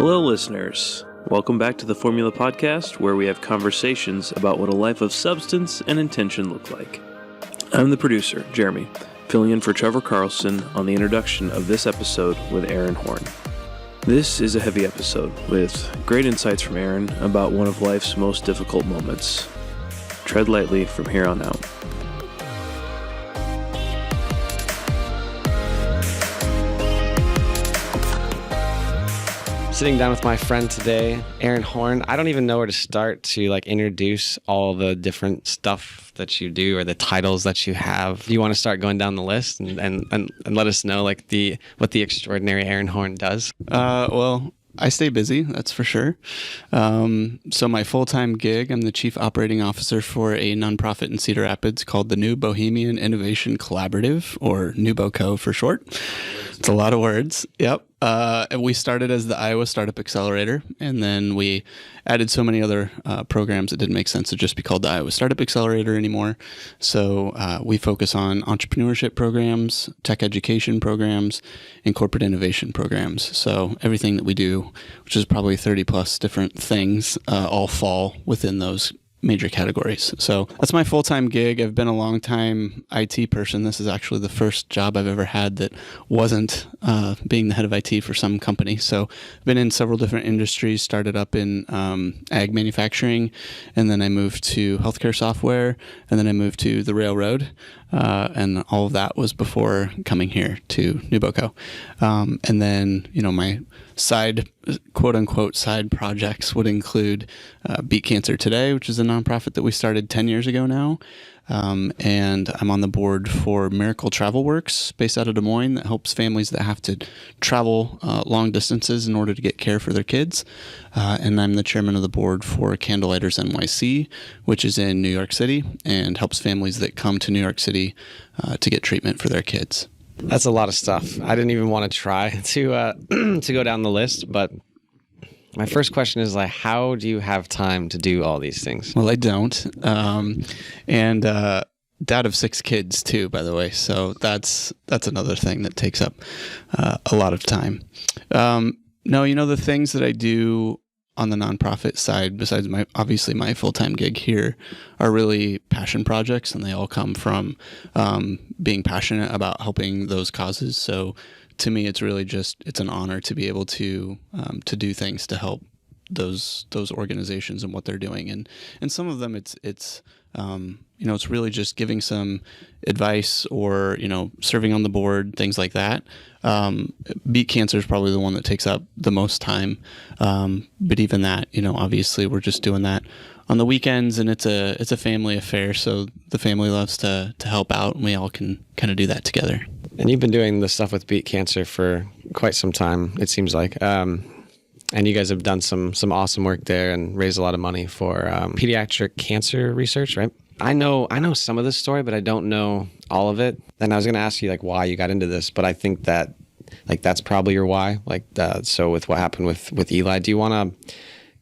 Hello, listeners. Welcome back to the Formula Podcast, where we have conversations about what a life of substance and intention look like. I'm the producer, Jeremy, filling in for Trevor Carlson on the introduction of this episode with Aaron Horn. This is a heavy episode with great insights from Aaron about one of life's most difficult moments. Tread lightly from here on out. Sitting down with my friend today, Aaron Horn. I don't even know where to start to introduce all the different stuff that you do or the titles that you have. Do you want to start going down the list and let us know what the extraordinary Aaron Horn does? Well, I stay busy, that's for sure. So my full-time gig, I'm the Chief Operating Officer for a nonprofit in Cedar Rapids called the New Bohemian Innovation Collaborative, or NewBoCo for short. It's a lot of words. Yep. We started as the Iowa Startup Accelerator, and then we added so many other programs it didn't make sense to just be called the Iowa Startup Accelerator anymore. So we focus on entrepreneurship programs, tech education programs, and corporate innovation programs. So everything that we do, which is probably 30 plus different things, all fall within those major categories. So that's my full-time gig. I've been a long-time IT person. This is actually the first job I've ever had that wasn't being the head of IT for some company. So I've been in several different industries, started up in ag manufacturing, and then I moved to healthcare software, and then I moved to the railroad. And all of that was before coming here to NewBoCo. And then, my side, quote unquote, side projects would include Beat Cancer Today, which is a nonprofit that we started 10 years ago now. And I'm on the board for Miracle Travel Works, based out of Des Moines, that helps families that have to travel long distances in order to get care for their kids. And I'm the chairman of the board for Candlelighters NYC, which is in New York City, and helps families that come to New York City to get treatment for their kids. That's a lot of stuff. I didn't even want to try to go down the list, but my first question is how do you have time to do all these things? Well, I don't. And dad of 6 kids too, by the way. So that's another thing that takes up a lot of time. No, the things that I do on the nonprofit side, besides obviously my full-time gig here, are really passion projects, and they all come from being passionate about helping those causes. So to me, it's really it's an honor to be able to do things to help those organizations and what they're doing. And some of them it's really just giving some advice or, serving on the board, things like that. Beat Cancer is probably the one that takes up the most time. But even that, obviously we're just doing that on the weekends, and it's a family affair. So the family loves to help out, and we all can kind of do that together. And you've been doing the stuff with Beat Cancer for quite some time, it seems like. And you guys have done some awesome work there and raised a lot of money for pediatric cancer research, right? I know some of this story, but I don't know all of it. And I was going to ask you why you got into this, but I think that that's probably your why. So with what happened with Eli, do you want to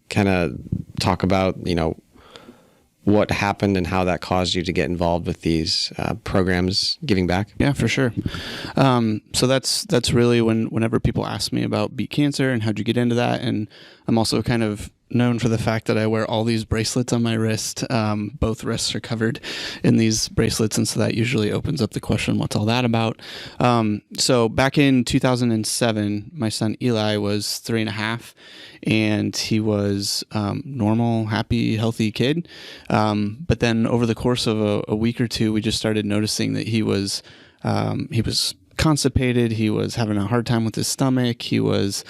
kind of talk about what happened and how that caused you to get involved with these programs giving back? Yeah, for sure. So that's really whenever people ask me about Beat Cancer and how'd you get into that, and I'm also kind of known for the fact that I wear all these bracelets on my wrist. Both wrists are covered in these bracelets, and so that usually opens up the question, what's all that about? So back in 2007, my son Eli was 3.5, and he was normal, happy, healthy kid. But then over the course of a week or two, we just started noticing that he was constipated. He was having a hard time with his stomach. He was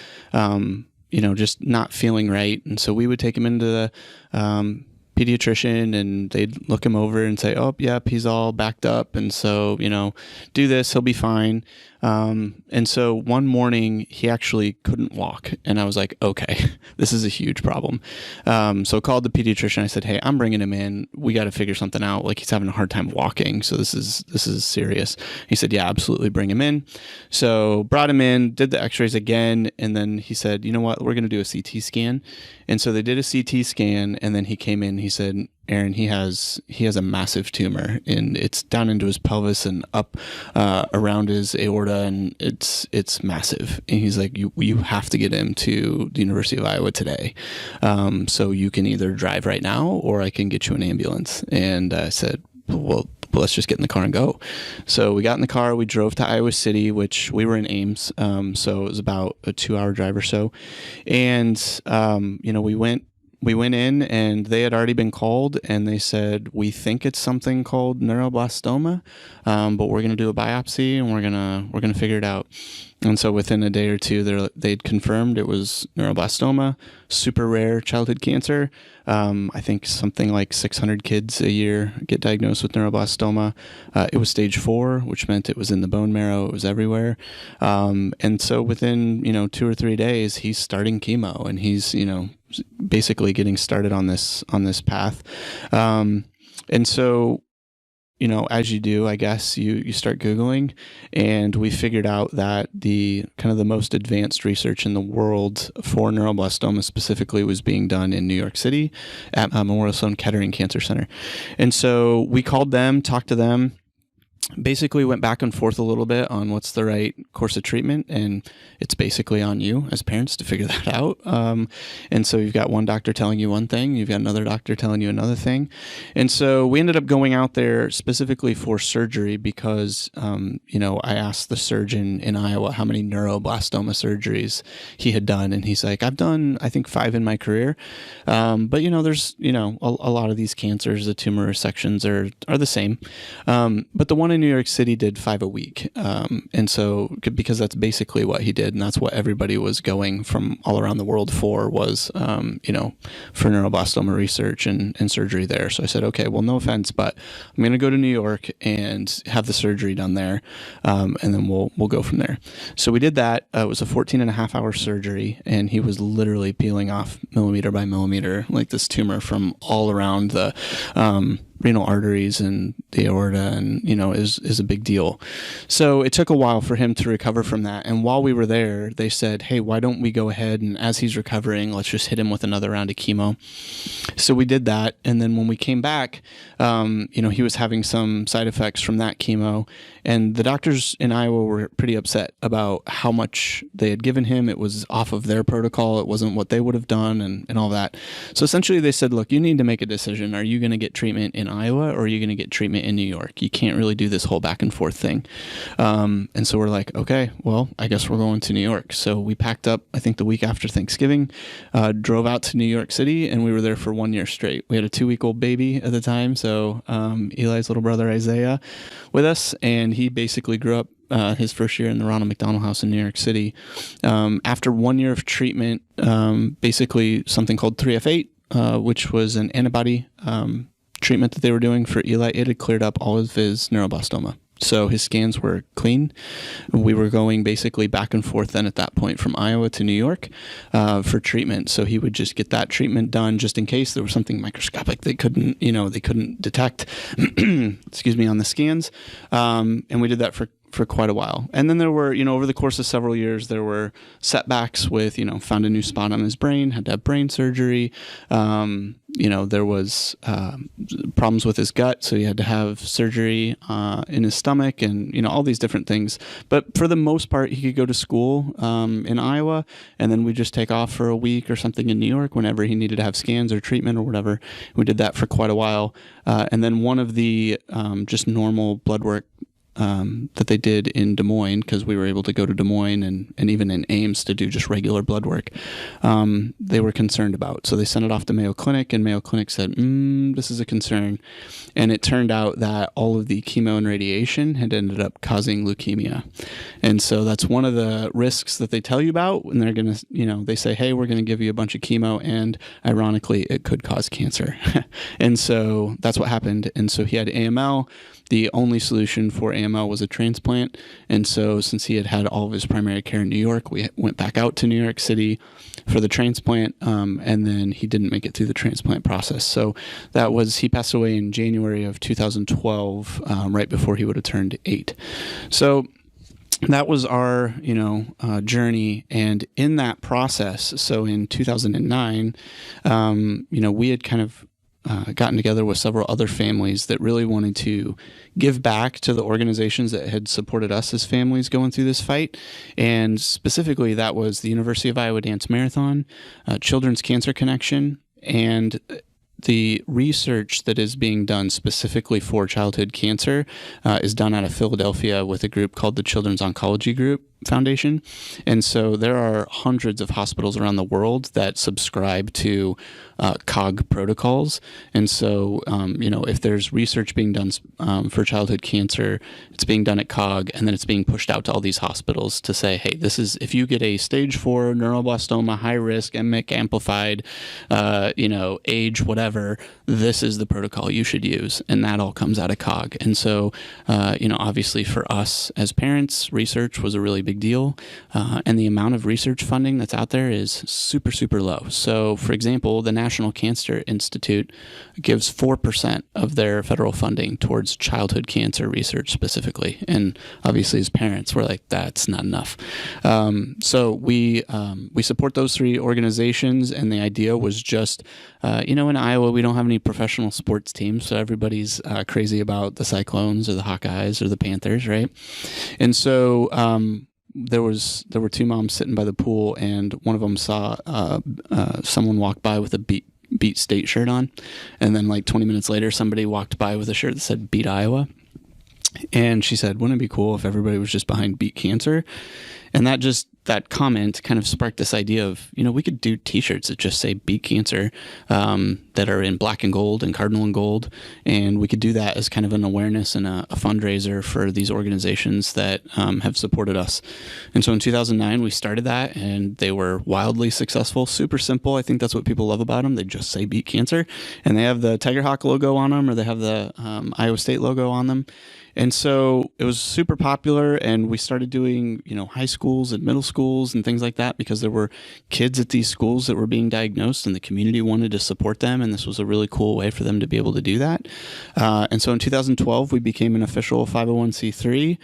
just not feeling right. And so we would take him into the pediatrician, and they'd look him over and say, oh, yep, he's all backed up. And so, do this, he'll be fine. And so one morning he actually couldn't walk, and I was like, okay, this is a huge problem. So I called the pediatrician. I said, hey, I'm bringing him in. We got to figure something out. He's having a hard time walking. So this is serious. He said, yeah, absolutely, bring him in. So brought him in, did the x-rays again. And then he said, you know what, we're going to do a CT scan. And so they did a CT scan, and then he came in, he said, Aaron, he has a massive tumor, and it's down into his pelvis and up around his aorta, and it's massive. And he's like, you have to get him to the University of Iowa today. So you can either drive right now, or I can get you an ambulance. And I said, well, let's just get in the car and go. So we got in the car, we drove to Iowa City, which we were in Ames. So it was about a 2-hour drive or so. And, we went in, and they had already been called, and they said, we think it's something called neuroblastoma, but we're going to do a biopsy, and we're going to figure it out. And so within a day or two, they'd confirmed it was neuroblastoma, super rare childhood cancer. I think something like 600 kids a year get diagnosed with neuroblastoma. It was stage 4, which meant it was in the bone marrow. It was everywhere. And so within, 2 or 3 days, he's starting chemo, and he's, basically getting started on this path. And so, as you do, I guess you start Googling, and we figured out that the most advanced research in the world for neuroblastoma specifically was being done in New York City at Memorial Sloan Kettering Cancer Center. And so we called them, talked to them, basically went back and forth a little bit on what's the right course of treatment, and it's basically on you as parents to figure that out. And so you've got one doctor telling you one thing, you've got another doctor telling you another thing. And so we ended up going out there specifically for surgery because, I asked the surgeon in Iowa how many neuroblastoma surgeries he had done. And he's like, I've done, I think, 5 in my career. But, there's, a lot of these cancers, the tumor resections are the same. But the one in New York City did 5 a week. And so, because that's basically what he did, and that's what everybody was going from all around the world for was, for neuroblastoma research and surgery there. So I said, okay, well, no offense, but I'm going to go to New York and have the surgery done there. And then we'll go from there. So we did that. It was a 14.5-hour surgery, and he was literally peeling off millimeter by millimeter, like this tumor from all around the, renal arteries and the aorta, and is a big deal. So it took a while for him to recover from that. And while we were there, they said, hey, why don't we go ahead and as he's recovering, let's just hit him with another round of chemo. So we did that. And then when we came back, he was having some side effects from that chemo, and the doctors in Iowa were pretty upset about how much they had given him. It was off of their protocol. It wasn't what they would have done and all that. So essentially they said, look, you need to make a decision. Are you going to get treatment in Iowa, or are you going to get treatment in New York? You can't really do this whole back and forth thing. And so we're like, okay, well, I guess we're going to New York. So we packed up, I think the week after Thanksgiving, drove out to New York City, and we were there for 1 year straight. We had a 2-week-old baby at the time. So Eli's little brother, Isaiah, with us, and he basically grew up his first year in the Ronald McDonald House in New York City. After 1 year of treatment, basically something called 3F8, which was an antibody treatment that they were doing for Eli, it had cleared up all of his neuroblastoma. So his scans were clean. We were going basically back and forth then at that point from Iowa to New York for treatment. So he would just get that treatment done just in case there was something microscopic they couldn't detect, excuse me, on the scans. And we did that for quite a while. And then there were, over the course of several years, there were setbacks with, found a new spot on his brain, had to have brain surgery. There was problems with his gut, so he had to have surgery in his stomach and, all these different things. But for the most part, he could go to school in Iowa, and then we just take off for a week or something in New York whenever he needed to have scans or treatment or whatever. We did that for quite a while. And then one of the just normal blood work that they did in Des Moines, because we were able to go to Des Moines and even in Ames to do just regular blood work, they were concerned about. So they sent it off to Mayo Clinic, and Mayo Clinic said, this is a concern. And it turned out that all of the chemo and radiation had ended up causing leukemia. And so that's one of the risks that they tell you about when they're going to, they say, hey, we're going to give you a bunch of chemo, and ironically, it could cause cancer. And so that's what happened. And so he had AML. The only solution for AML was a transplant. And so since he had had all of his primary care in New York, we went back out to New York City for the transplant. And then he didn't make it through the transplant process. So he passed away in January of 2012, right before he would have turned 8. So that was our, journey. And in that process, so in 2009, we had kind of gotten together with several other families that really wanted to give back to the organizations that had supported us as families going through this fight. And specifically, that was the University of Iowa Dance Marathon, Children's Cancer Connection, and the research that is being done specifically for childhood cancer is done out of Philadelphia with a group called the Children's Oncology Group Foundation. And so there are hundreds of hospitals around the world that subscribe to COG protocols. And so, if there's research being done for childhood cancer, it's being done at COG, and then it's being pushed out to all these hospitals to say, hey, this is, if you get a stage 4 neuroblastoma, high risk, MIC amplified, age, whatever, this is the protocol you should use. And that all comes out of COG. And so, obviously for us as parents, research was a really big deal. And the amount of research funding that's out there is super, super low. So, for example, the National Cancer Institute gives 4% of their federal funding towards childhood cancer research specifically. And obviously, as parents, we're like, that's not enough. So we support those 3 organizations, and the idea was just, in Iowa, we don't have any professional sports teams, so everybody's crazy about the Cyclones or the Hawkeyes or the Panthers, right? And so there were 2 moms sitting by the pool, and one of them saw someone walk by with a Beat State shirt on, and then like 20 minutes later, somebody walked by with a shirt that said Beat Iowa. And she said, wouldn't it be cool if everybody was just behind Beat Cancer? And that comment kind of sparked this idea of, we could do t-shirts that just say Beat Cancer, that are in black and gold and cardinal and gold. And we could do that as kind of an awareness and a fundraiser for these organizations that have supported us. And so in 2009, we started that, and they were wildly successful, super simple. I think that's what people love about them. They just say Beat Cancer, and they have the Tiger Hawk logo on them, or they have the Iowa State logo on them. And so it was super popular, and we started doing, high schools and middle schools and things like that, because there were kids at these schools that were being diagnosed, and the community wanted to support them, and this was a really cool way for them to be able to do that. And so in 2012, we became an official 501c3.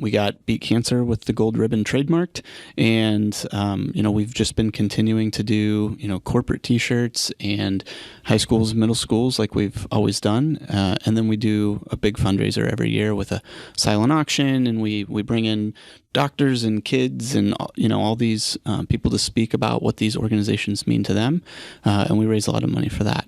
We got Beat Cancer with the gold ribbon trademarked, and we've just been continuing to do corporate t-shirts and high schools, middle schools, like we've always done, and then we do a big fundraiser every year with a silent auction, and we bring in doctors and kids and all these people to speak about what these organizations mean to them, and we raise a lot of money for that.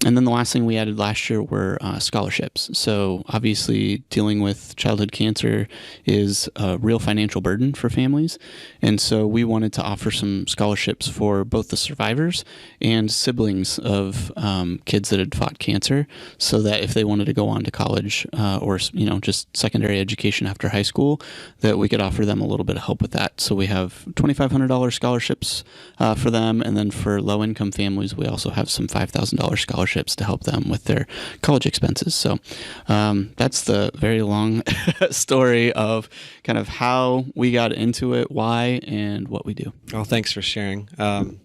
And then the last thing we added last year were scholarships. So obviously dealing with childhood cancer is a real financial burden for families. And so we wanted to offer some scholarships for both the survivors and siblings of kids that had fought cancer, so that if they wanted to go on to college or just secondary education after high school, that we could offer them a little bit of help with that. So we have $2,500 scholarships for them. And then for low-income families, we also have some $5,000 scholarships to help them with their college expenses. So that's the very long story of kind of how we got into it, why, and what we do. Well, thanks for sharing. I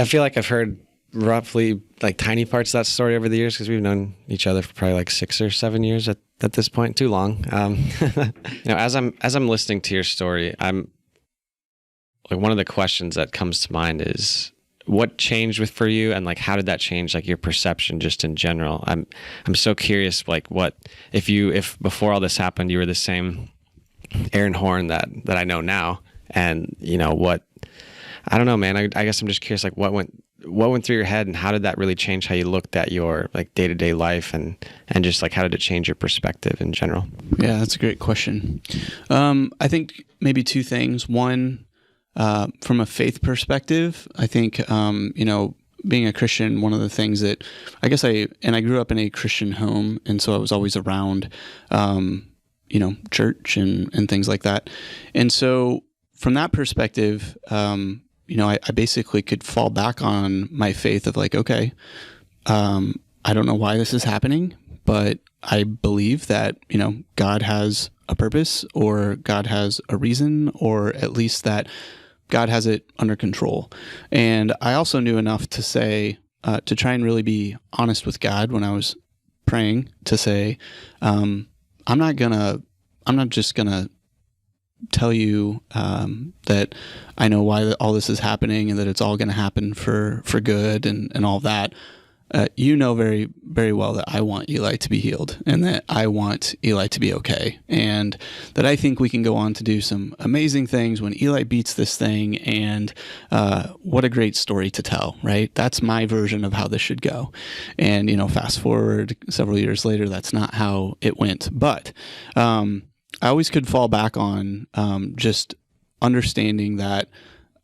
feel like I've heard roughly like tiny parts of that story over the years, because we've known each other for probably like 6 or 7 years at this point. Too long. As I'm listening to your story, I'm like, one of the questions that comes to mind is, what changed for you, and like how did that change like your perception just in general? I'm so curious, like what if before all this happened you were the same Aaron Horn that I know now, and what, I don't know, man. I guess I'm just curious, like what went through your head, and how did that really change how you looked at your like day-to-day life, and just like how did it change your perspective in general? Yeah, that's a great question. I think maybe 2 things. One, from a faith perspective, I think, being a Christian, one of the things that I guess I grew up in a Christian home, and so I was always around, church and things like that. And so from that perspective, I basically could fall back on my faith of like, okay, I don't know why this is happening, but I believe that, God has a purpose, or God has a reason, or at least that God has it under control. And I also knew enough to say, to try and really be honest with God when I was praying, to say, I'm not just gonna tell you that I know why all this is happening and that it's all going to happen for good and all that. You know very, very well that I want Eli to be healed and that I want Eli to be okay. And that I think we can go on to do some amazing things when Eli beats this thing. And what a great story to tell, right? That's my version of how this should go. And, fast forward several years later, that's not how it went. But I always could fall back on just understanding that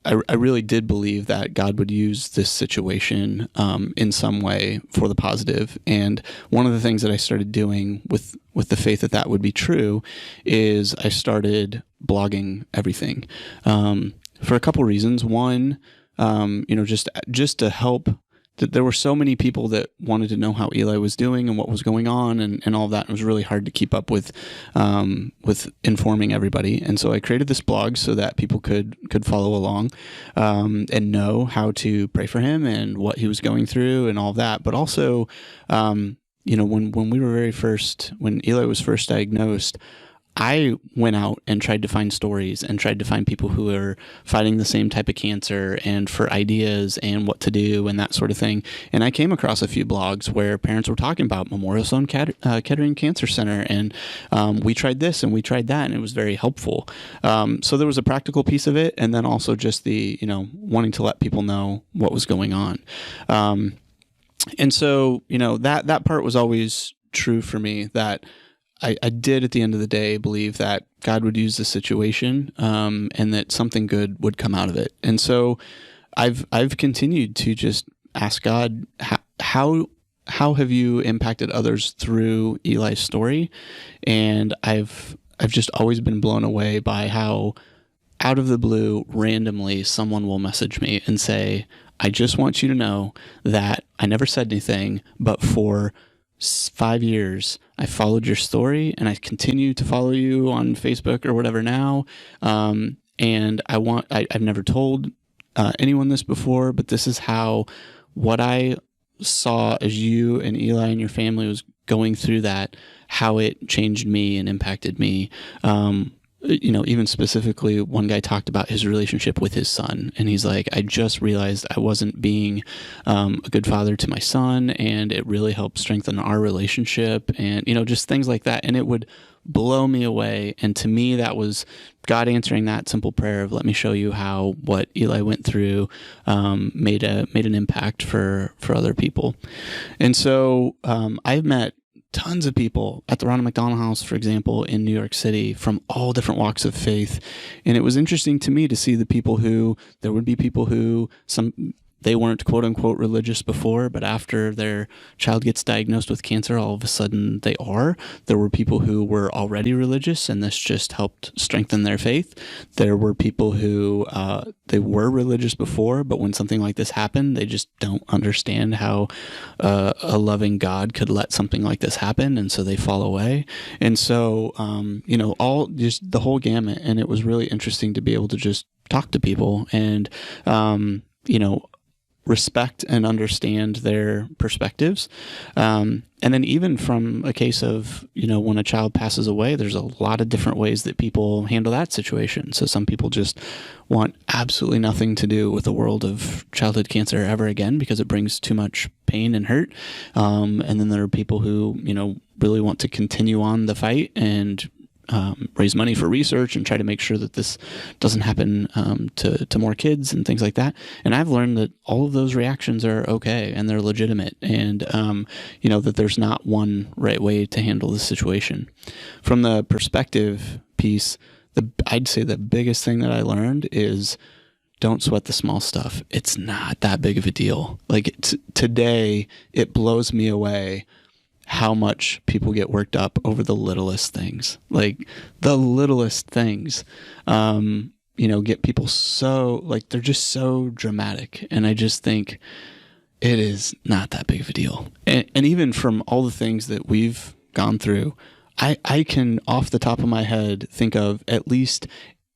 I really did believe that God would use this situation in some way for the positive. And one of the things that I started doing with the faith that would be true is I started blogging everything for a couple reasons. One, just to help. There were so many people that wanted to know how Eli was doing and what was going on and all of that. It was really hard to keep up with informing everybody. And so I created this blog so that people could follow along and know how to pray for him and what he was going through and all of that. But also, when Eli was first diagnosed, I went out and tried to find stories and tried to find people who are fighting the same type of cancer and for ideas and what to do and that sort of thing. And I came across a few blogs where parents were talking about Memorial Sloan Kettering Cancer Center, and we tried this and we tried that, and it was very helpful. So there was a practical piece of it, and then also just the wanting to let people know what was going on. And so that part was always true for me, that I did at the end of the day believe that God would use the situation and that something good would come out of it. And so I've continued to just ask God, how have you impacted others through Eli's story? And I've just always been blown away by how out of the blue, randomly, someone will message me and say, I just want you to know that I never said anything, but for 5 years, I followed your story and I continue to follow you on Facebook or whatever now. And I've never told anyone this before, but this is how what I saw as you and Eli and your family was going through that, how it changed me and impacted me. Even specifically, one guy talked about his relationship with his son, and he's like, I just realized I wasn't being a good father to my son, and it really helped strengthen our relationship, and just things like that. And it would blow me away. And to me, that was God answering that simple prayer of, let me show you how what Eli went through made an impact for other people. And so I've met tons of people at the Ronald McDonald House, for example, in New York City, from all different walks of faith. And it was interesting to me to see there would be people who they weren't quote unquote religious before, but after their child gets diagnosed with cancer, all of a sudden they are. There were people who were already religious, and this just helped strengthen their faith. There were people who they were religious before, but when something like this happened, they just don't understand how a loving God could let something like this happen, and so they fall away. And so, all just the whole gamut. And it was really interesting to be able to just talk to people and, respect and understand their perspectives. And then even from a case of, when a child passes away, there's a lot of different ways that people handle that situation. So some people just want absolutely nothing to do with the world of childhood cancer ever again because it brings too much pain and hurt. And then there are people who, really want to continue on the fight and raise money for research and try to make sure that this doesn't happen to more kids and things like that. And I've learned that all of those reactions are okay and they're legitimate, and that there's not one right way to handle the situation. From the perspective piece, I'd say the biggest thing that I learned is don't sweat the small stuff. It's not that big of a deal. Like today, it blows me away how much people get worked up over the littlest things. Like the littlest things, get people so, like, they're just so dramatic. And I just think it is not that big of a deal. And even from all the things that we've gone through, I can, off the top of my head, think of at least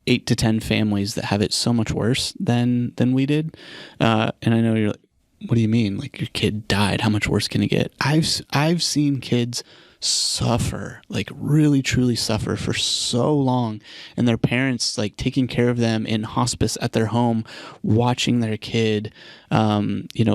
8 to 10 families that have it so much worse than we did. And I know you're like, what do you mean? Like, your kid died. How much worse can it get? I've seen kids suffer, like really truly suffer for so long, and their parents like taking care of them in hospice at their home, watching their kid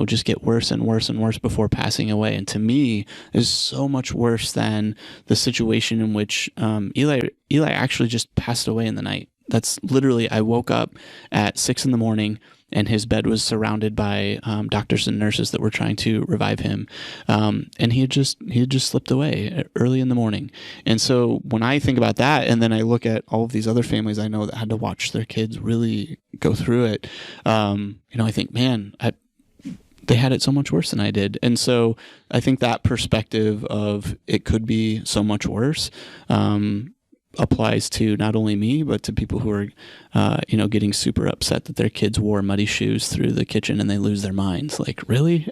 just get worse and worse and worse before passing away. And to me, is so much worse than the situation in which Eli actually just passed away in the night. That's literally, I woke up at 6 a.m. and his bed was surrounded by doctors and nurses that were trying to revive him. And he had just slipped away early in the morning. And so when I think about that, and then I look at all of these other families I know that had to watch their kids really go through it, I think, man, they had it so much worse than I did. And so I think that perspective of it could be so much worse applies to not only me, but to people who are, getting super upset that their kids wore muddy shoes through the kitchen and they lose their minds. Like, really?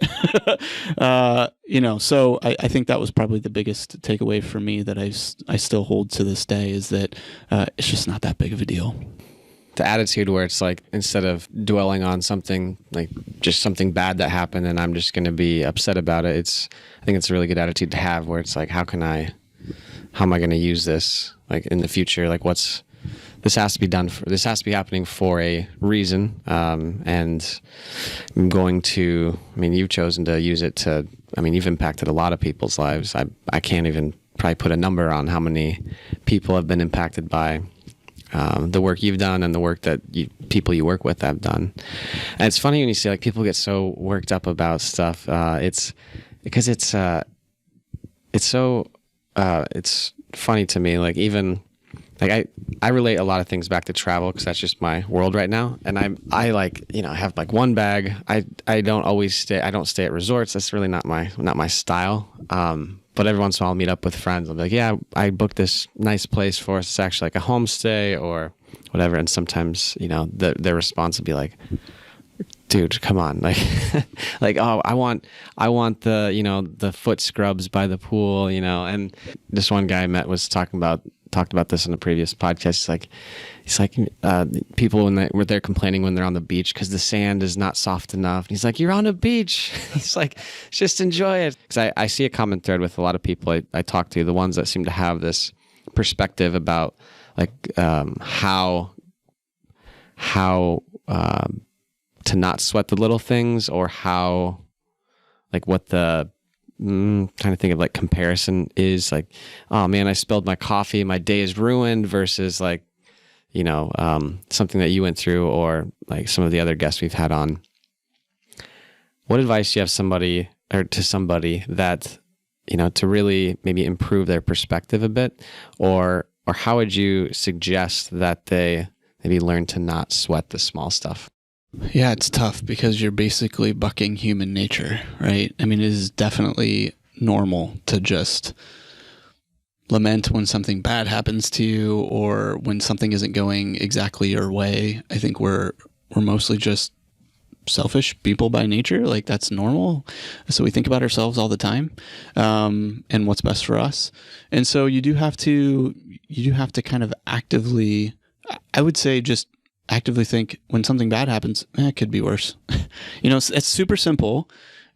So I think that was probably the biggest takeaway for me that I still hold to this day, is that it's just not that big of a deal. The attitude where it's like, instead of dwelling on something, like just something bad that happened and I'm just going to be upset about it, I think it's a really good attitude to have, where it's like, how am I going to use this like in the future? Like, this has to be happening for a reason. And I'm going to, you've chosen to use it to, you've impacted a lot of people's lives. I can't even probably put a number on how many people have been impacted by the work you've done and the work that people you work with have done. And it's funny when you see like people get so worked up about stuff. It's because it's funny to me. Like, even like I relate a lot of things back to travel, because that's just my world right now. And I like, have like one bag. I don't stay at resorts. That's really not my style. But every once in a while I'll meet up with friends. I'll be like, yeah, I booked this nice place for us. It's actually like a homestay or whatever. And sometimes, their response will be like, dude, come on. Like, oh, I want the, the foot scrubs by the pool, and this one guy I met was talked about this in a previous podcast. He's like people when they're complaining when they're on the beach because the sand is not soft enough. And he's like, you're on a beach. He's like, just enjoy it. Because I see a common thread with a lot of people I talk to, the ones that seem to have this perspective about like how to not sweat the little things, or how, like, what the trying to think of like comparison is, like, oh man, I spilled my coffee, my day is ruined, versus like, something that you went through, or like some of the other guests we've had on. What advice do you have to somebody that, to really maybe improve their perspective a bit, or how would you suggest that they maybe learn to not sweat the small stuff? Yeah, it's tough because you're basically bucking human nature, right? It is definitely normal to just lament when something bad happens to you, or when something isn't going exactly your way. I think we're mostly just selfish people by nature. Like, that's normal. So we think about ourselves all the time, and what's best for us. And so you do have to kind of actively, I would say, just actively think when something bad happens, it could be worse. It's super simple,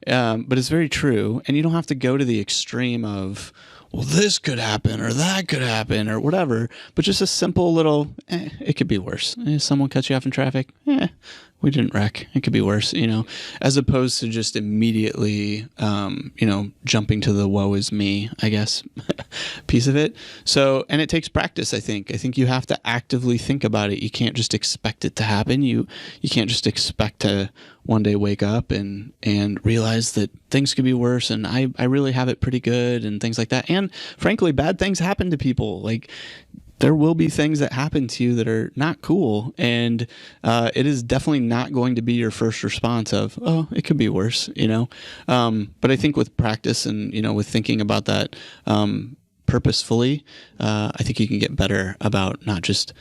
but it's very true. And you don't have to go to the extreme of, well, this could happen or that could happen or whatever, but just a simple little, it could be worse. Someone cuts you off in traffic. We didn't wreck. It could be worse, as opposed to just immediately, jumping to the woe is me, I guess, piece of it. So, and it takes practice, I think. I think you have to actively think about it. You can't just expect it to happen. You can't just expect to one day wake up and realize that things could be worse and I really have it pretty good and things like that. And frankly, bad things happen to people. Like, there will be things that happen to you that are not cool. And it is definitely not going to be your first response of, oh, it could be worse, But I think with practice and, with thinking about that purposefully, I think you can get better about not just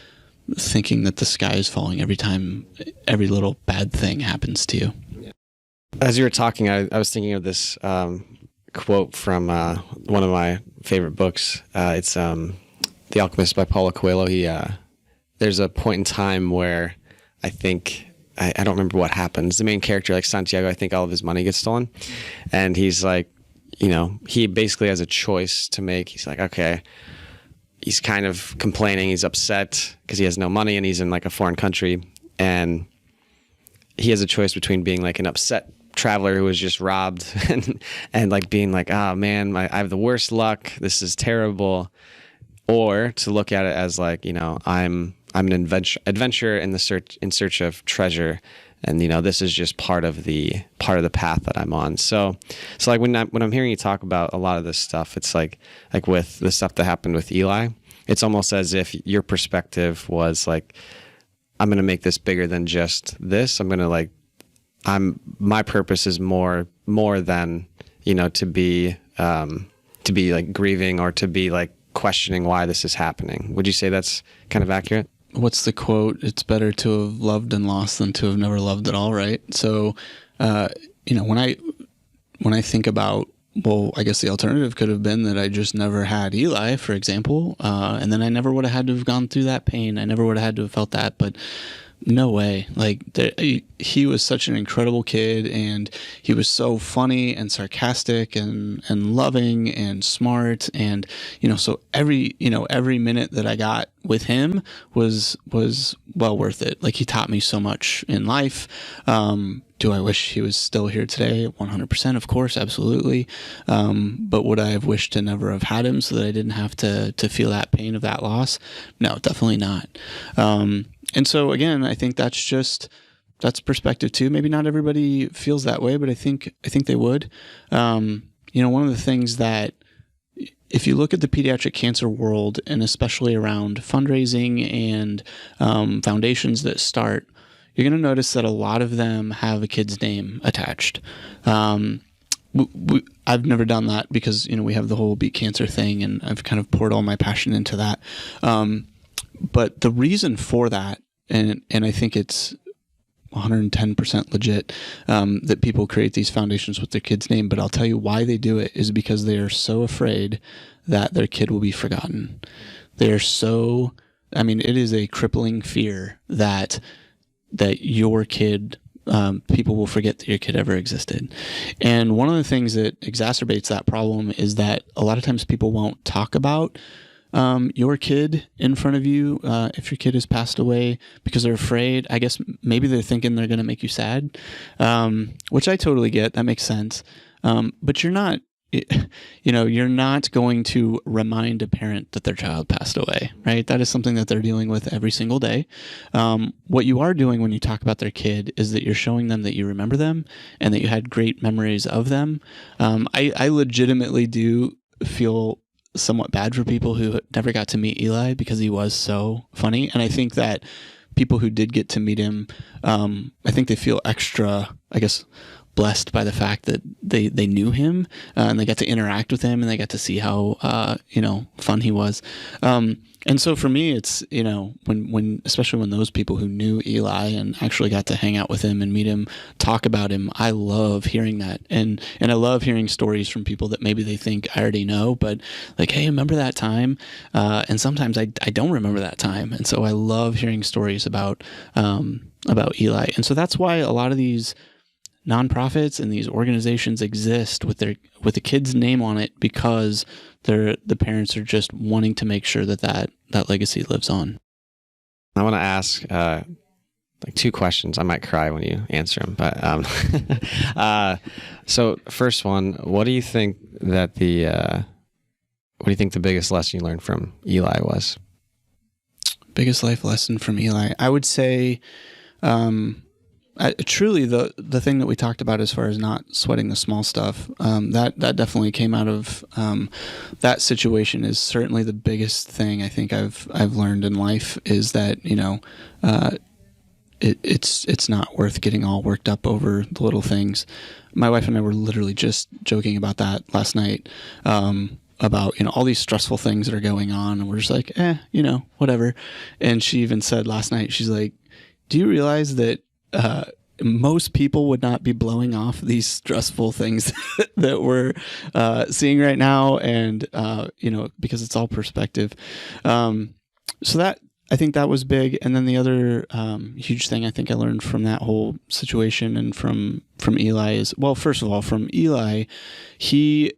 thinking that the sky is falling every time every little bad thing happens to you. As you were talking, I was thinking of this quote from one of my favorite books. It's The Alchemist by Paulo Coelho. There's a point in time where I think, I don't remember what happens. The main character, like Santiago, I think all of his money gets stolen. And he's like, he basically has a choice to make. He's like, okay, he's kind of complaining. He's upset because he has no money and he's in like a foreign country. And he has a choice between being like an upset traveler who was just robbed and like being like, oh man, I have the worst luck. This is terrible. Or to look at it as like, I'm an adventurer in search of treasure. And, this is just part of the path that I'm on. So like when I'm hearing you talk about a lot of this stuff, it's like with the stuff that happened with Eli, it's almost as if your perspective was like, I'm going to make this bigger than just this. I'm going to my purpose is more than, to be like grieving or to be like questioning why this is happening. Would you say that's kind of accurate? What's the quote? It's better to have loved and lost than to have never loved at all, right? So, when I think about, well, I guess the alternative could have been that I just never had Eli, for example, and then I never would have had to have gone through that pain. I never would have had to have felt that, but no way. Like he was such an incredible kid, and he was so funny and sarcastic and loving and smart, and so every minute that I got with him was well worth it. Like he taught me so much in life. Do I wish he was still here today? 100%, of course, absolutely. But would I have wished to never have had him so that I didn't have to feel that pain of that loss? No, definitely not. And so again, I think that's perspective too. Maybe not everybody feels that way, but I think they would. One of the things that, if you look at the pediatric cancer world, and especially around fundraising and foundations that start, you're going to notice that a lot of them have a kid's name attached. I've never done that because we have the whole Beat Cancer thing, and I've kind of poured all my passion into that. But the reason for that, and I think it's 110% legit, that people create these foundations with their kid's name, but I'll tell you why they do it is because they are so afraid that their kid will be forgotten. They are so, it is a crippling fear that your kid, people will forget that your kid ever existed. And one of the things that exacerbates that problem is that a lot of times people won't talk about your kid in front of you if your kid has passed away because they're afraid. I guess maybe they're thinking they're going to make you sad, which I totally get. That makes sense. But you're not, you're not going to remind a parent that their child passed away, right? That is something that they're dealing with every single day. What you are doing when you talk about their kid is that you're showing them that you remember them and that you had great memories of them. I legitimately do feel somewhat bad for people who never got to meet Eli because he was so funny. And I think that people who did get to meet him, I think they feel extra, I guess, blessed by the fact that they knew him and they got to interact with him and they got to see how fun he was. And so for me, it's when especially when those people who knew Eli and actually got to hang out with him and meet him, talk about him, I love hearing that, and I love hearing stories from people that maybe they think I already know, but like, hey, remember that time? And sometimes I don't remember that time, and so I love hearing stories about Eli, and so that's why a lot of these nonprofits and these organizations exist with the kid's name on it, because the parents are just wanting to make sure that legacy lives on. I want to ask like two questions. I might cry when you answer them, but so first one, what do you think the biggest lesson you learned from Eli was? Biggest life lesson from Eli, I would say, truly the thing that we talked about as far as not sweating the small stuff, that definitely came out of that situation. Is certainly the biggest thing I think I've learned in life, is that it's not worth getting all worked up over the little things. My wife and I were literally just joking about that last night, about all these stressful things that are going on, and we're just like, whatever. And she even said last night, she's like, do you realize that most people would not be blowing off these stressful things that we're seeing right now, and because it's all perspective. So that, I think that was big. And then the other huge thing I think I learned from that whole situation and from Eli is, well, first of all, from Eli, he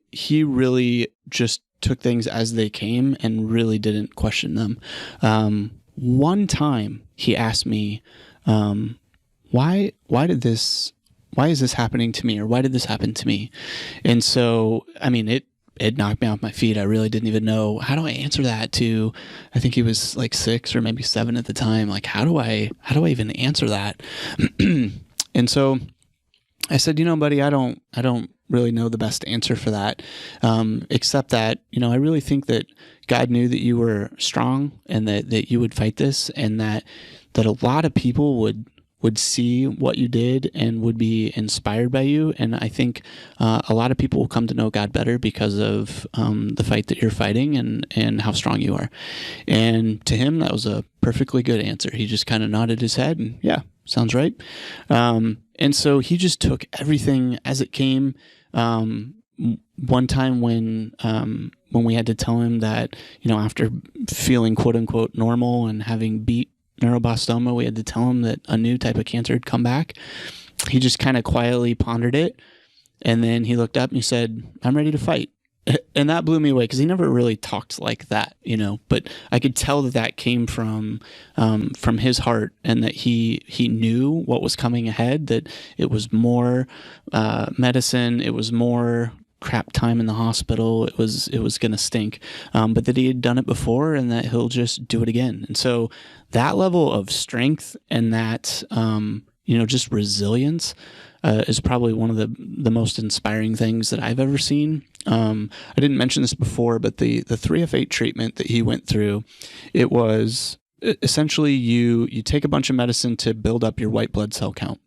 really just took things as they came and really didn't question them. One time he asked me, why is this happening to me, or why did this happen to me? And so, I mean, it knocked me off my feet. I really didn't even know, how do I answer that to, I think he was like 6 or maybe 7 at the time. Like, how do I even answer that? And so I said, buddy, I don't really know the best answer for that. Except that, I really think that God knew that you were strong and that you would fight this, and that a lot of people would see what you did and would be inspired by you. And I think a lot of people will come to know God better because of the fight that you're fighting and how strong you are. And to him, that was a perfectly good answer. He just kind of nodded his head and, yeah, sounds right. And so he just took everything as it came. One time when we had to tell him that, after feeling quote unquote normal and having beat neuroblastoma, we had to tell him that a new type of cancer had come back. He just kind of quietly pondered it. And then he looked up and he said, I'm ready to fight. And that blew me away, because he never really talked like that, but I could tell that came from his heart, and that he knew what was coming ahead, that it was more medicine. It was more crap time in the hospital. It was going to stink, but that he had done it before and that he'll just do it again. And so that level of strength and that, just resilience is probably one of the most inspiring things that I've ever seen. I didn't mention this before, but the 3F8 treatment that he went through, it was essentially you take a bunch of medicine to build up your white blood cell count.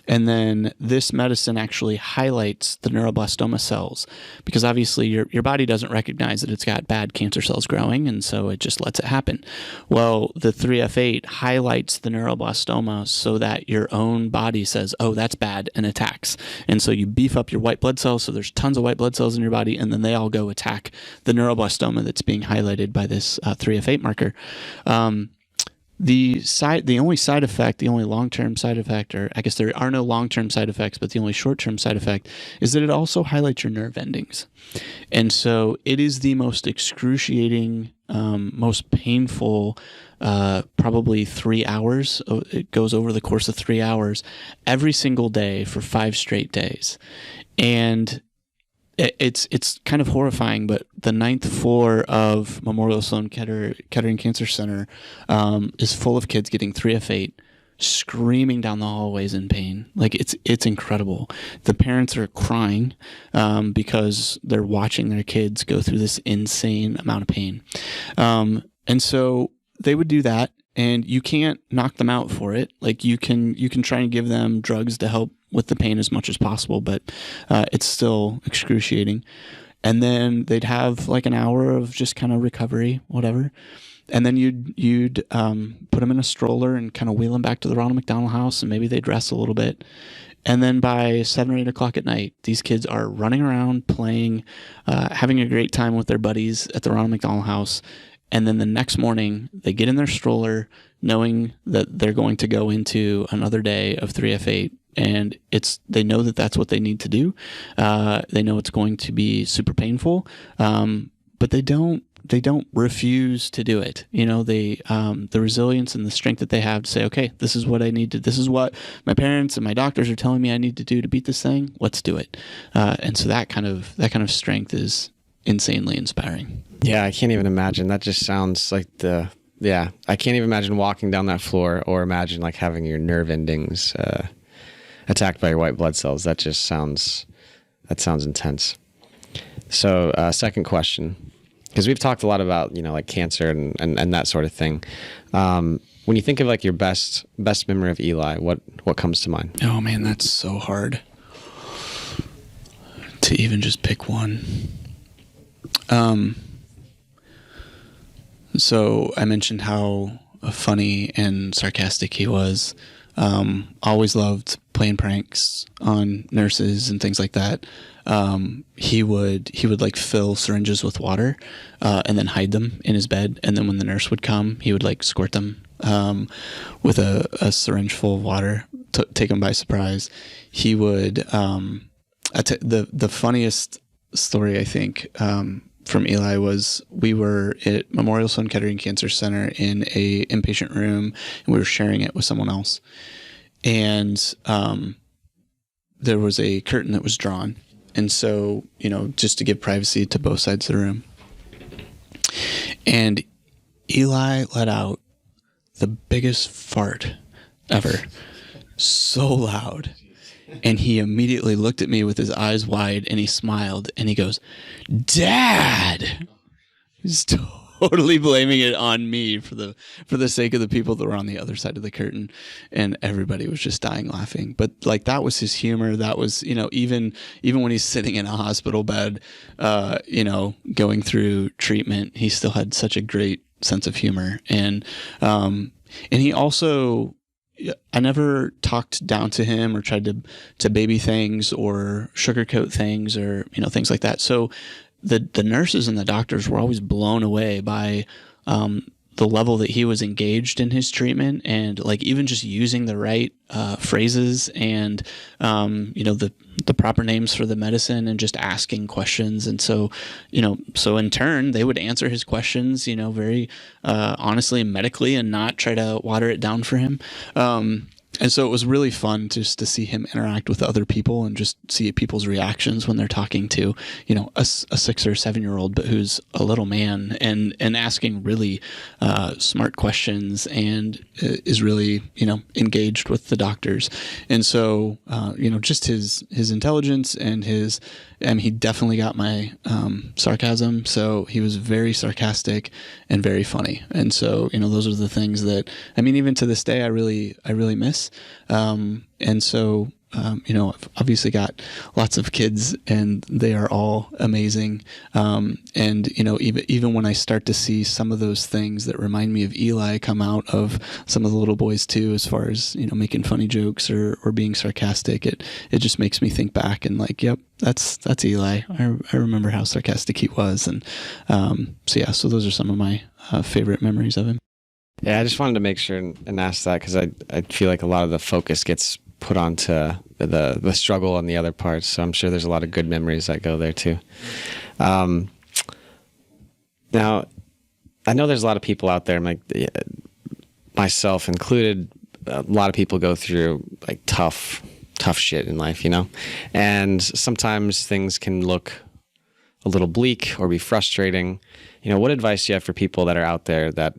And then this medicine actually highlights the neuroblastoma cells, because obviously your body doesn't recognize that it's got bad cancer cells growing, and so it just lets it happen. Well, the 3F8 highlights the neuroblastoma so that your own body says, oh, that's bad, and attacks. And so you beef up your white blood cells, so there's tons of white blood cells in your body, and then they all go attack the neuroblastoma that's being highlighted by this 3F8 marker. The only side effect, the only long-term side effect, or I guess there are no long-term side effects, but the only short-term side effect is that it also highlights your nerve endings. And so it is the most excruciating, most painful, probably 3 hours. It goes over the course of 3 hours every single day for 5 straight days. And it's kind of horrifying, but the 9th floor of Memorial Sloan Kettering Cancer Center is full of kids getting 3F8, screaming down the hallways in pain. Like, it's incredible. The parents are crying because they're watching their kids go through this insane amount of pain. And so they would do that, and you can't knock them out for it. Like, you can try and give them drugs to help with the pain as much as possible, but it's still excruciating. And then they'd have like an hour of just kind of recovery, whatever. And then you'd put them in a stroller and kind of wheel them back to the Ronald McDonald House, and maybe they'd rest a little bit. And then by 7 or 8 o'clock at night, these kids are running around, playing, having a great time with their buddies at the Ronald McDonald House. And then the next morning, they get in their stroller, knowing that they're going to go into another day of 3F8. And they know that that's what they need to do. They know it's going to be super painful, but they don't refuse to do it. The resilience and the strength that they have to say, okay, this is what I need to, this is what my parents and my doctors are telling me I need to do to beat this thing. Let's do it. And so that kind of strength is insanely inspiring. Yeah, I can't even imagine. That just sounds like I can't even imagine walking down that floor, or imagine like having your nerve endings attacked by your white blood cells. That sounds intense. So second question, because we've talked a lot about, like cancer and that sort of thing. When you think of like your best memory of Eli, what comes to mind? Oh man, that's so hard to even just pick one. So I mentioned how funny and sarcastic he was. Always loved playing pranks on nurses and things like that, he would like fill syringes with water, and then hide them in his bed. And then when the nurse would come, he would like squirt them, with a syringe full of water to take them by surprise. He would, the funniest story, I think, from Eli was we were at Memorial Sloan Kettering Cancer Center in a inpatient room, and we were sharing it with someone else. And there was a curtain that was drawn. And so, just to give privacy to both sides of the room. And Eli let out the biggest fart ever. So loud. And he immediately looked at me with his eyes wide, and he smiled, and he goes, "Dad!" He's totally blaming it on me for the sake of the people that were on the other side of the curtain, and everybody was just dying laughing. But like, that was his humor. That was, even when he's sitting in a hospital bed, going through treatment, he still had such a great sense of humor. And he also, I never talked down to him or tried to baby things or sugarcoat things or, things like that. So the nurses and the doctors were always blown away by the level that he was engaged in his treatment, and like even just using the right phrases and the proper names for the medicine, and just asking questions. And so so in turn they would answer his questions very honestly and medically, and not try to water it down for him. And so it was really fun just to see him interact with other people and just see people's reactions when they're talking to, a 6 or 7 year old, but who's a little man, and asking really smart questions, and is really, engaged with the doctors. And so, just his intelligence and he definitely got my sarcasm. So he was very sarcastic and very funny. And so, those are the things that, even to this day, I really miss. And so, I've obviously got lots of kids, and they are all amazing. And, even when I start to see some of those things that remind me of Eli come out of some of the little boys too, as far as, making funny jokes or being sarcastic, it just makes me think back and like, yep, that's Eli. I remember how sarcastic he was. And, so those are some of my favorite memories of him. Yeah, I just wanted to make sure and ask that, because I feel like a lot of the focus gets put onto the struggle and the other parts. So I'm sure there's a lot of good memories that go there too. Now, I know there's a lot of people out there, like myself included. A lot of people go through like tough shit in life, and sometimes things can look a little bleak or be frustrating. What advice do you have for people that are out there that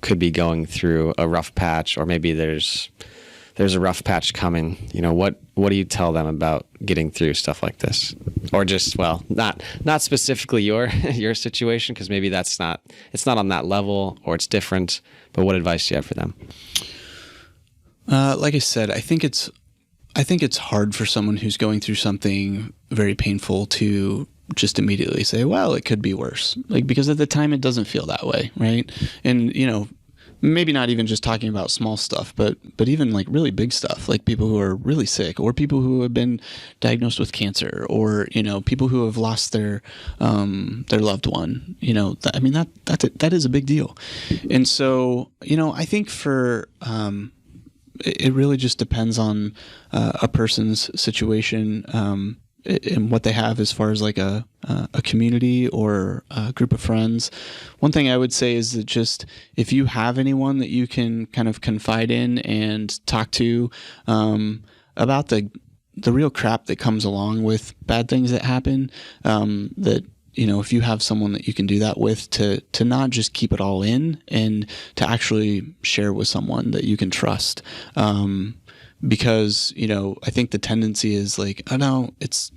could be going through a rough patch, or maybe there's a rough patch coming? What do you tell them about getting through stuff like this? Or just, well, not specifically your situation, because maybe it's not on that level, or it's different, but what advice do you have for them? Like I said, I think it's hard for someone who's going through something very painful to just immediately say, well, it could be worse. Like, because at the time it doesn't feel that way, right? And, maybe not even just talking about small stuff, but even like really big stuff, like people who are really sick, or people who have been diagnosed with cancer, or, people who have lost their loved one, that is a big deal. And so, I think for, it really just depends on a person's situation, and what they have as far as like a community or a group of friends. One thing I would say is that just if you have anyone that you can kind of confide in and talk to about the real crap that comes along with bad things that happen, that if you have someone that you can do that with, to not just keep it all in, and to actually share with someone that you can trust. Because, I think the tendency is like, oh no, it's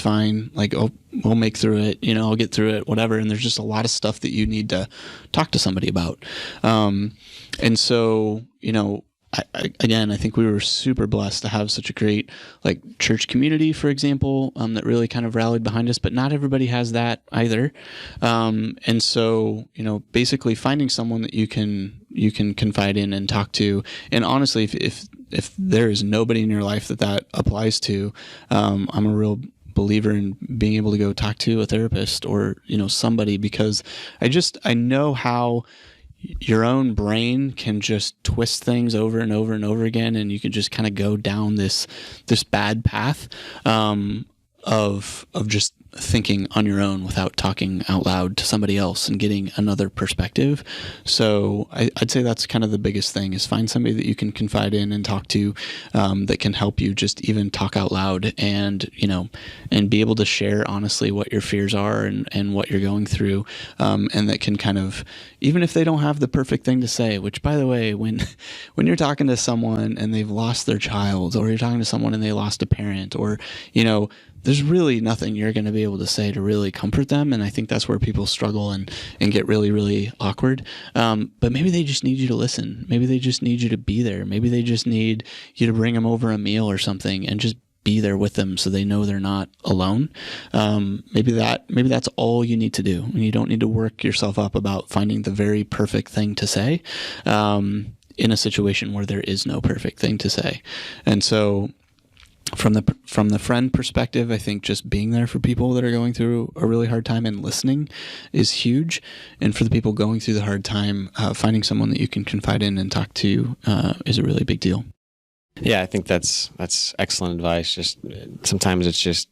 fine. Like, oh, we'll make through it, I'll get through it, whatever. And there's just a lot of stuff that you need to talk to somebody about. And so, I think we were super blessed to have such a great like church community, for example, that really kind of rallied behind us, but not everybody has that either. And so, basically finding someone that you can confide in and talk to. And honestly, if if there is nobody in your life that applies to, I'm a real believer in being able to go talk to a therapist or, somebody, because I know how your own brain can just twist things over and over and over again, and you can just kind of go down this bad path of just thinking on your own without talking out loud to somebody else and getting another perspective. So I'd say that's kind of the biggest thing, is find somebody that you can confide in and talk to, that can help you just even talk out loud and be able to share honestly what your fears are and what you're going through, and that can kind of, even if they don't have the perfect thing to say, which, by the way, when you're talking to someone and they've lost their child, or you're talking to someone and they lost a parent, or there's really nothing you're going to be able to say to really comfort them. And I think that's where people struggle and get really, really awkward. But maybe they just need you to listen. Maybe they just need you to be there. Maybe they just need you to bring them over a meal or something and just be there with them so they know they're not alone. Maybe that's all you need to do. And you don't need to work yourself up about finding the very perfect thing to say, in a situation where there is no perfect thing to say. And so, from the friend perspective, I think just being there for people that are going through a really hard time and listening is huge. And for the people going through the hard time, finding someone that you can confide in and talk to is a really big deal. Yeah, I think that's excellent advice. Just sometimes it's just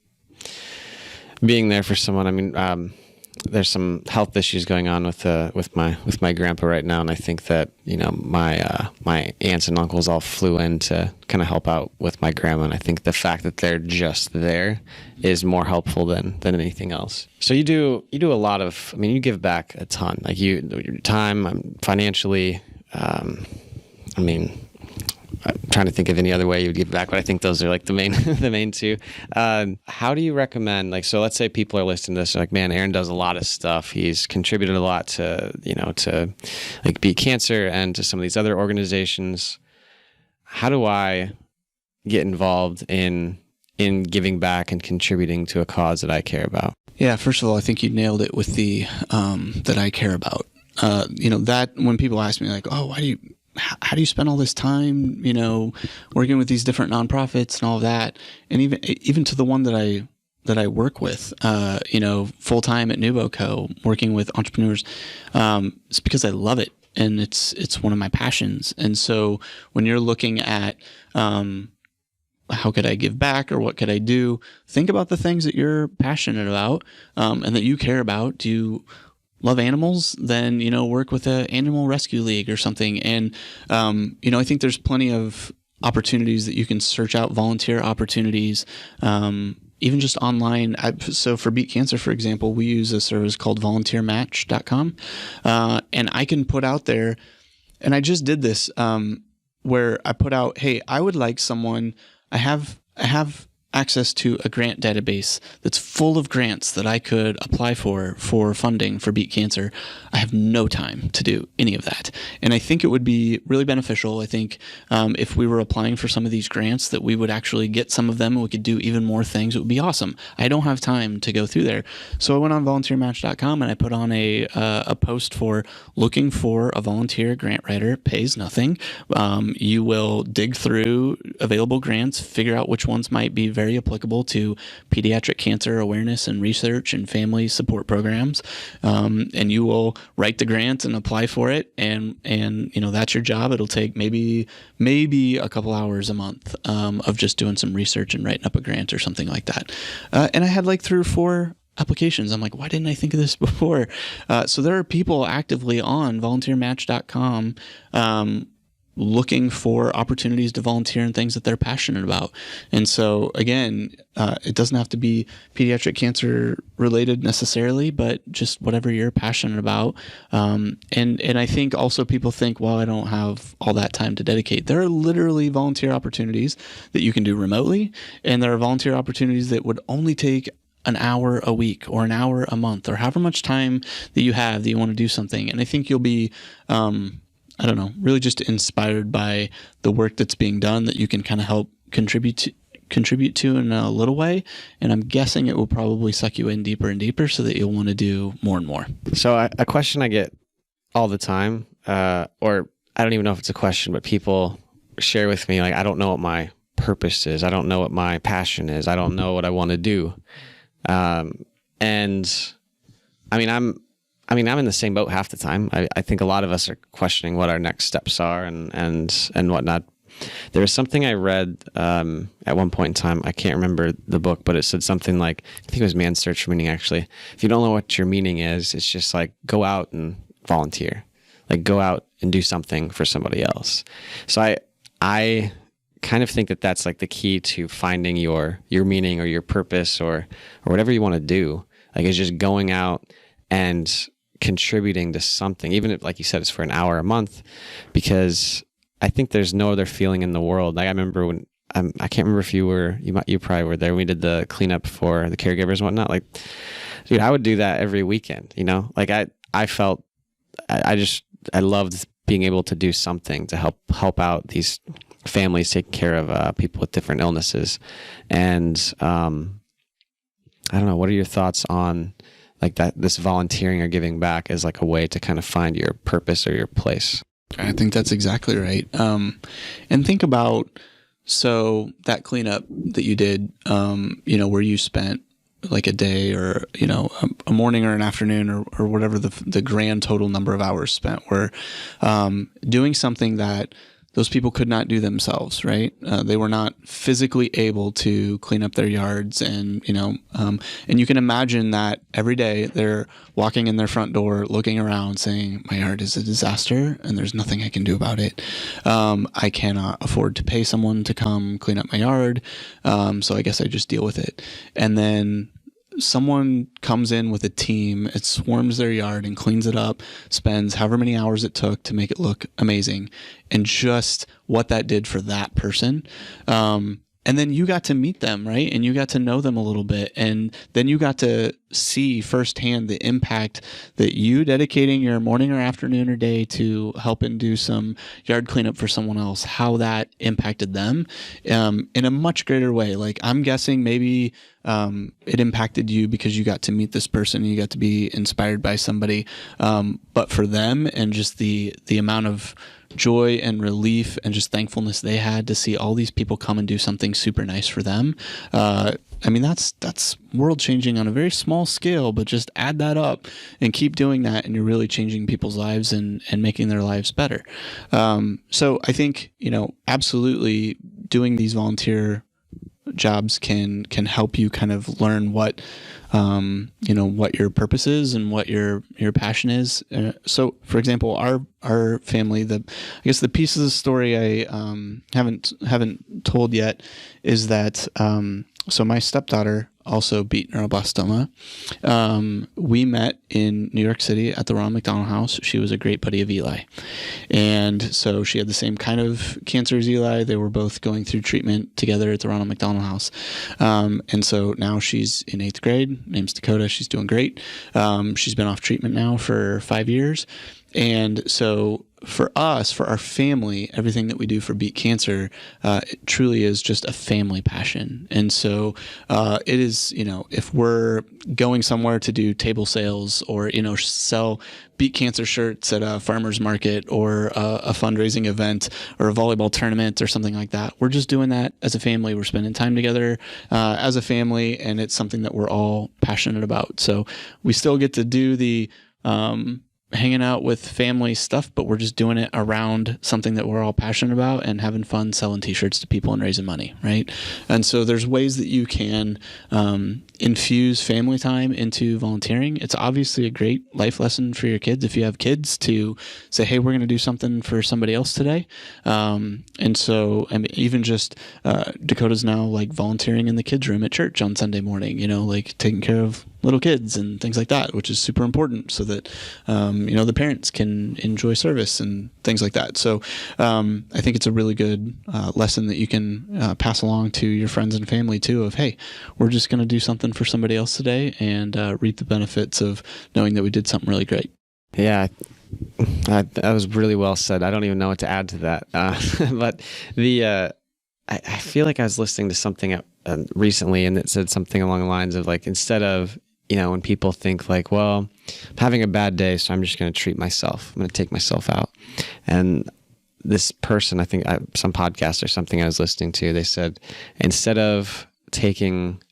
being there for someone. I mean, there's some health issues going on with my grandpa right now, and I think that my aunts and uncles all flew in to kind of help out with my grandma, and I think the fact that they're just there is more helpful than anything else. So you do a lot of, I mean, you give back a ton, like your time, financially. I mean, I'm trying to think of any other way you would give back, but I think those are like the main two. How do you recommend, like, so let's say people are listening to this, like, man, Aaron does a lot of stuff. He's contributed a lot to like Beat Cancer and to some of these other organizations. How do I get involved in giving back and contributing to a cause that I care about? Yeah, first of all, I think you nailed it with the that I care about. That when people ask me like, oh, how do you spend all this time, working with these different nonprofits and all of that? And even to the one that I work with, full time at NuboCo, working with entrepreneurs, it's because I love it and it's one of my passions. And so when you're looking at how could I give back or what could I do, think about the things that you're passionate about and that you care about. Do you love animals? Then, work with an animal rescue league or something. And, I think there's plenty of opportunities that you can search out, volunteer opportunities, even just online. So for Beat Cancer, for example, we use a service called volunteermatch.com. And I can put out there, and I just did this, where I put out, hey, I would like someone, I have access to a grant database that's full of grants that I could apply for funding for Beat Cancer. I have no time to do any of that. And I think it would be really beneficial. I think if we were applying for some of these grants, that we would actually get some of them and we could do even more things. It would be awesome. I don't have time to go through there. So I went on volunteermatch.com and I put on a post for looking for a volunteer grant writer. It pays nothing. You will dig through available grants, figure out which ones might be very applicable to pediatric cancer awareness and research and family support programs. And you will write the grant and apply for it. And that's your job. It'll take maybe a couple hours a month of just doing some research and writing up a grant or something like that. And I had like 3 or 4 applications. I'm like, why didn't I think of this before? So there are people actively on volunteermatch.com looking for opportunities to volunteer in things that they're passionate about. And so again, it doesn't have to be pediatric cancer related necessarily, but just whatever you're passionate about. And I think also people think, well, I don't have all that time to dedicate. There are literally volunteer opportunities that you can do remotely. And there are volunteer opportunities that would only take an hour a week or an hour a month or however much time that you have that you want to do something. And I think you'll be, really just inspired by the work that's being done that you can kind of help contribute to in a little way. And I'm guessing it will probably suck you in deeper and deeper so that you'll want to do more and more. So a question I get all the time, or I don't even know if it's a question, but people share with me, like, I don't know what my purpose is. I don't know what my passion is. I don't know what I want to do. And I mean, I'm in the same boat half the time. I think a lot of us are questioning what our next steps are and whatnot. There was something I read at one point in time. I can't remember the book, but it said something like, I think it was Man's Search for Meaning, actually. If you don't know what your meaning is, it's just like, go out and volunteer. Like, go out and do something for somebody else. So I kind of think that that's like the key to finding your meaning or your purpose or whatever you want to do. Like, it's just going out and contributing to something, even if, like you said, it's for an hour a month, because I think there's no other feeling in the world. Like, I remember when I can't remember if you probably were there. We did the cleanup for the caregivers and whatnot. Like, dude, I would do that every weekend. Like I felt I loved being able to do something to help out these families taking care of people with different illnesses. And I don't know, what are your thoughts on like that? This volunteering or giving back as like a way to kind of find your purpose or your place. I think that's exactly right. And think about, so that cleanup that you did, where you spent like a day or, a morning or an afternoon or whatever the grand total number of hours spent were doing something that those people could not do themselves, right? They were not physically able to clean up their yards, and you can imagine that every day they're walking in their front door, looking around, saying, "My yard is a disaster, and there's nothing I can do about it. I cannot afford to pay someone to come clean up my yard, so I guess I just deal with it." And then someone comes in with a team, it swarms their yard and cleans it up, spends however many hours it took to make it look amazing, and just what that did for that person. And then you got to meet them, right? And you got to know them a little bit. And then you got to see firsthand the impact that you dedicating your morning or afternoon or day to help and do some yard cleanup for someone else, how that impacted them in a much greater way. Like, I'm guessing maybe it impacted you because you got to meet this person, you got to be inspired by somebody. But for them, and just the amount of joy and relief and just thankfulness they had to see all these people come and do something super nice for them. That's world changing on a very small scale, but just add that up and keep doing that, and you're really changing people's lives and making their lives better. So I think, absolutely doing these volunteer jobs can help you kind of learn what your purpose is and what your passion is. So for example, our family, I guess the piece of the story I haven't told yet is that so my stepdaughter also beat neuroblastoma. We met in New York City at the Ronald McDonald House. She was a great buddy of Eli. And so she had the same kind of cancer as Eli. They were both going through treatment together at the Ronald McDonald House. And so now she's in 8th grade. Name's Dakota. She's doing great. She's been off treatment now for 5 years. And so for us, for our family, everything that we do for Beat Cancer, it truly is just a family passion. And so it is, if we're going somewhere to do table sales or, sell Beat Cancer shirts at a farmer's market or a fundraising event or a volleyball tournament or something like that, we're just doing that as a family. We're spending time together as a family, and it's something that we're all passionate about. So we still get to do the hanging out with family stuff, but we're just doing it around something that we're all passionate about and having fun selling t-shirts to people and raising money, right? And so there's ways that you can infuse family time into volunteering. It's obviously a great life lesson for your kids if you have kids, to say, hey, we're going to do something for somebody else today. And so even just Dakota's now like volunteering in the kids room at church on Sunday morning, like taking care of little kids and things like that, which is super important so that, the parents can enjoy service and things like that. So I think it's a really good lesson that you can pass along to your friends and family too, of, hey, we're just going to do something for somebody else today and reap the benefits of knowing that we did something really great. Yeah, that was really well said. I don't even know what to add to that. But I feel like I was listening to something recently, and it said something along the lines of like, instead of, when people think like, well, I'm having a bad day, so I'm just going to treat myself. I'm going to take myself out. And this person, I think some podcast or something I was listening to, they said, instead of taking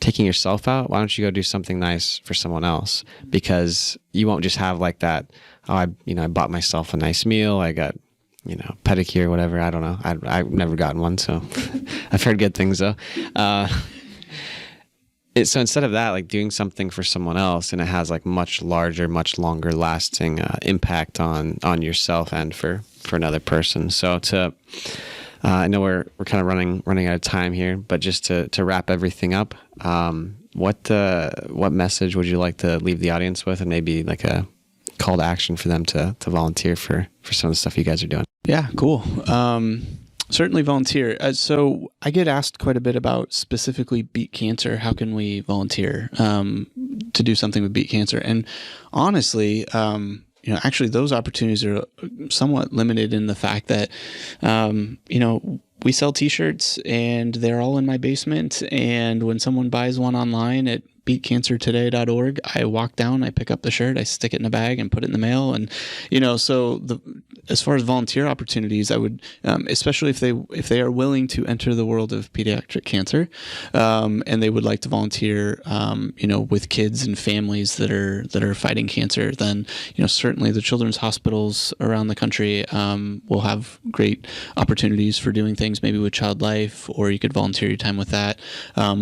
yourself out, why don't you go do something nice for someone else? Because you won't just have like that, oh, I bought myself a nice meal, I got, pedicure, whatever. I don't know. I've never gotten one, so I've heard good things though. So instead of that, like doing something for someone else, and it has like much larger, much longer lasting impact on yourself and for another person. So I know we're kind of running out of time here, but just to wrap everything up, what message would you like to leave the audience with, and maybe like a call to action for them to volunteer for some of the stuff you guys are doing? Yeah, cool. Certainly volunteer. So I get asked quite a bit about specifically beat cancer. How can we volunteer to do something with beat cancer? And honestly, actually those opportunities are somewhat limited in the fact that, we sell t-shirts and they're all in my basement. And when someone buys one online at beatcancertoday.org, I walk down, I pick up the shirt, I stick it in a bag and put it in the mail. And, as far as volunteer opportunities, I would, especially if they are willing to enter the world of pediatric cancer, and they would like to volunteer, with kids and families that are fighting cancer, then, certainly the children's hospitals around the country, will have great opportunities for doing things maybe with Child Life, or you could volunteer your time with that,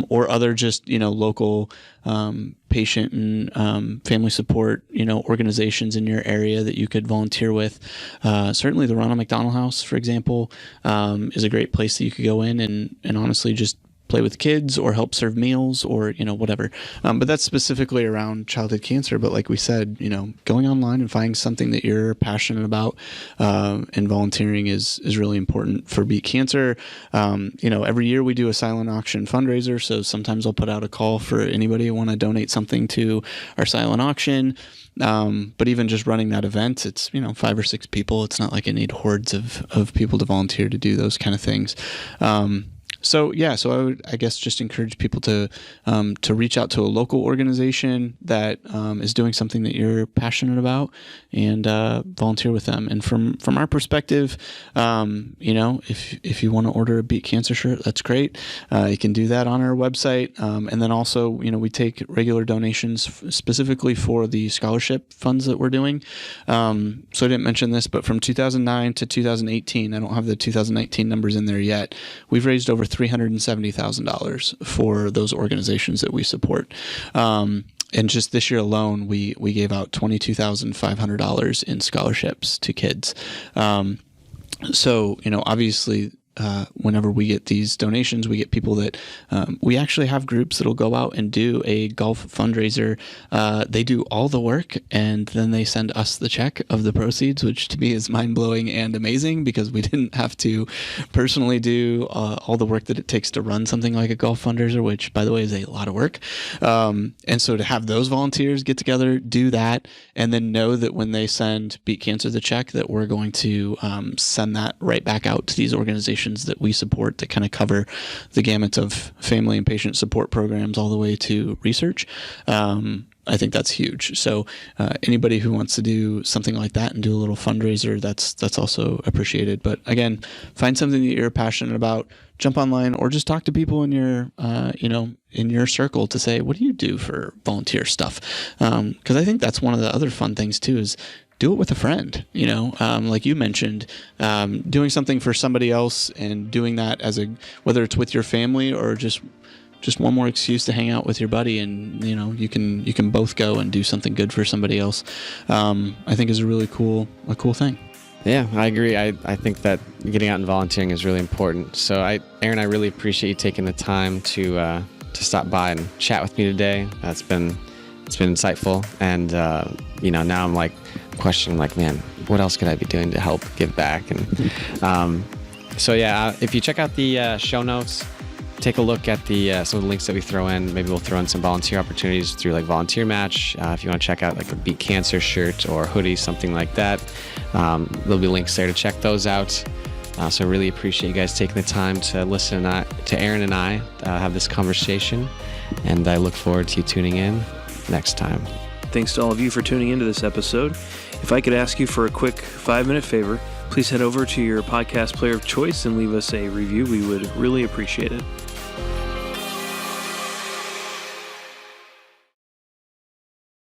or other just, local, patient and family support, organizations in your area that you could volunteer with. Certainly the Ronald McDonald House, for example, is a great place that you could go in and honestly just play with kids or help serve meals or, whatever. But that's specifically around childhood cancer. But like we said, going online and finding something that you're passionate about, and volunteering is really important for Beat Cancer. Every year we do a silent auction fundraiser. So sometimes I'll put out a call for anybody who want to donate something to our silent auction. But even just running that event, it's, 5 or 6 people. It's not like I need hordes of people to volunteer to do those kind of things. So I would, I guess, just encourage people to reach out to a local organization that is doing something that you're passionate about, and volunteer with them. And from our perspective, if you want to order a Beat Cancer shirt, that's great. You can do that on our website, and then also, we take regular donations specifically for the scholarship funds that we're doing. So I didn't mention this, but from 2009 to 2018, I don't have the 2019 numbers in there yet, we've raised over $370,000 for those organizations that we support. And just this year alone, we gave out $22,500 in scholarships to kids. Obviously, whenever we get these donations, we get people that we actually have groups that'll go out and do a golf fundraiser. They do all the work, and then they send us the check of the proceeds, which to me is mind-blowing and amazing, because we didn't have to personally do all the work that it takes to run something like a golf fundraiser, which, by the way, is a lot of work. And so to have those volunteers get together, do that, and then know that when they send Beat Cancer the check, that we're going to send that right back out to these organizations that we support that kind of cover the gamut of family and patient support programs all the way to research. I think that's huge. So anybody who wants to do something like that and do a little fundraiser, that's also appreciated. But again, find something that you're passionate about, jump online, or just talk to people in your, in your circle to say, what do you do for volunteer stuff? Because I think that's one of the other fun things too, is do it with a friend, like you mentioned, doing something for somebody else and doing that whether it's with your family or just one more excuse to hang out with your buddy, and you can both go and do something good for somebody else. I think is a really cool thing. Yeah, I agree. I think that getting out and volunteering is really important. So Aaron, I really appreciate you taking the time to stop by and chat with me today. It's been insightful, and now I'm like questioning, man, what else could I be doing to help give back? And if you check out the show notes, take a look at the some of the links that we throw in. Maybe we'll throw in some volunteer opportunities through Volunteer Match. If you want to check out a Beat Cancer shirt or hoodie, something like that, there'll be links there to check those out. So I really appreciate you guys taking the time to listen to Aaron and I have this conversation, and I look forward to you tuning in next time. Thanks to all of you for tuning into this episode. If I could ask you for a quick 5-minute favor, Please head over to your podcast player of choice and leave us a review. We would really appreciate it.